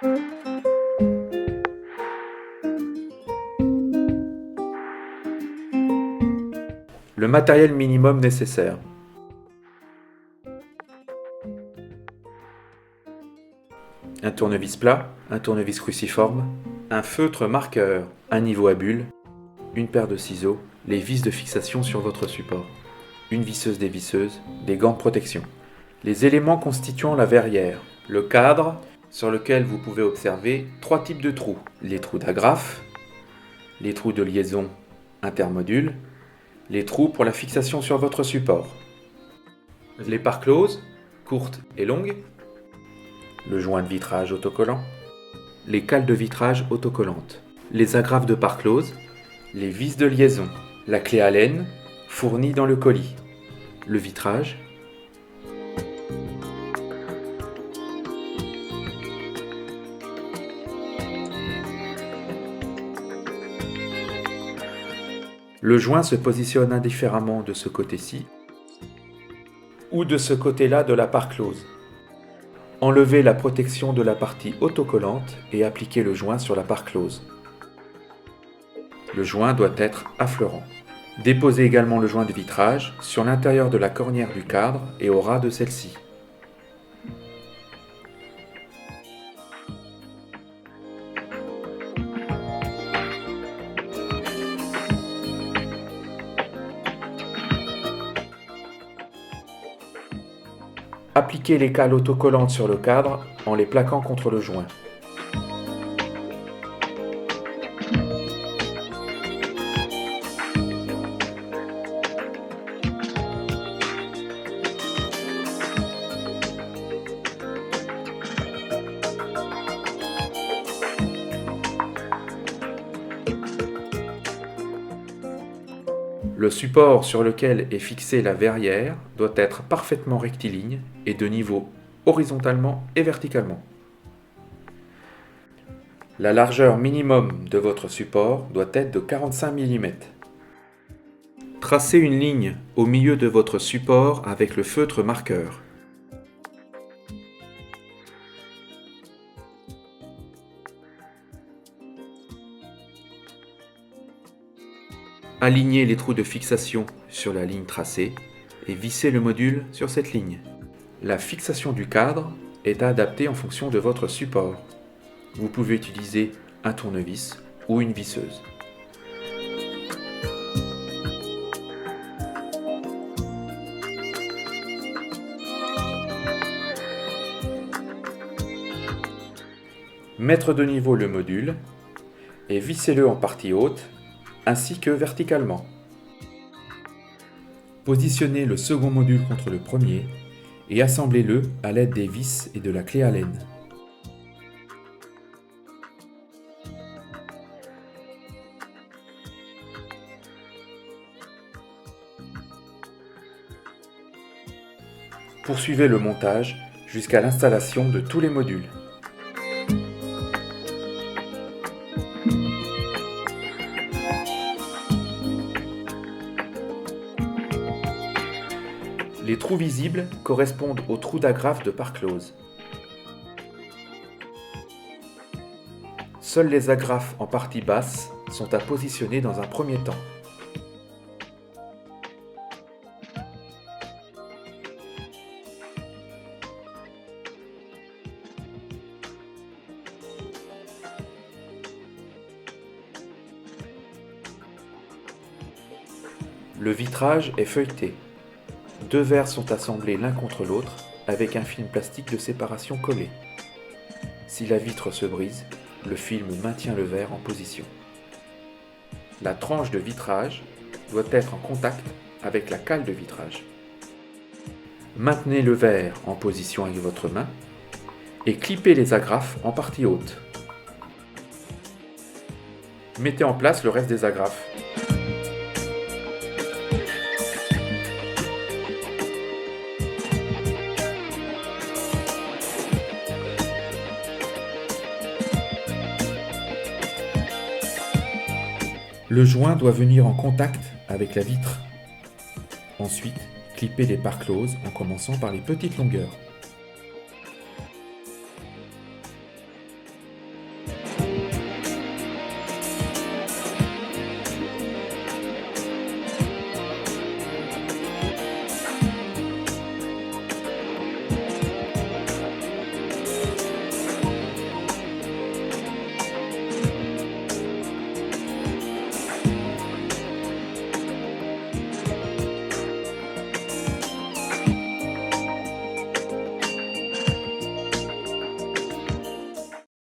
Le matériel minimum nécessaire. Un tournevis plat, un tournevis cruciforme, un feutre marqueur, un niveau à bulles, une paire de ciseaux, les vis de fixation sur votre support, une visseuse dévisseuse, des gants de protection. Les éléments constituant la verrière, le cadre sur lequel vous pouvez observer 3 types de trous. Les trous d'agrafe, les trous de liaison intermodules, les trous pour la fixation sur votre support. Les parts closes, courtes et longues, le joint de vitrage autocollant, les cales de vitrage autocollantes, les agrafes de parts closes, les vis de liaison, la clé Allen fournie dans le colis, le vitrage, le joint se positionne indifféremment de ce côté-ci ou de ce côté-là de la part close. Enlevez la protection de la partie autocollante et appliquez le joint sur la part close. Le joint doit être affleurant. Déposez également le joint de vitrage sur l'intérieur de la cornière du cadre et au ras de celle-ci. Appliquez les cales autocollantes sur le cadre en les plaquant contre le joint. Le support sur lequel est fixée la verrière doit être parfaitement rectiligne et de niveau horizontalement et verticalement. La largeur minimum de votre support doit être de 45 mm. Tracez une ligne au milieu de votre support avec le feutre marqueur. Alignez les trous de fixation sur la ligne tracée et vissez le module sur cette ligne. La fixation du cadre est adaptée en fonction de votre support. Vous pouvez utiliser un tournevis ou une visseuse. Mettre de niveau le module et vissez-le en partie haute ainsi que verticalement. Positionnez le second module contre le premier et assemblez-le à l'aide des vis et de la clé Allen. Poursuivez le montage jusqu'à l'installation de tous les modules. Les trous visibles correspondent aux trous d'agrafe de part close. Seules les agrafes en partie basse sont à positionner dans un premier temps. Le vitrage est feuilleté. 2 verres sont assemblés l'un contre l'autre avec un film plastique de séparation collé. Si la vitre se brise, le film maintient le verre en position. La tranche de vitrage doit être en contact avec la cale de vitrage. Maintenez le verre en position avec votre main et clippez les agrafes en partie haute. Mettez en place le reste des agrafes. Le joint doit venir en contact avec la vitre. Ensuite, clippez les parts closes en commençant par les petites longueurs.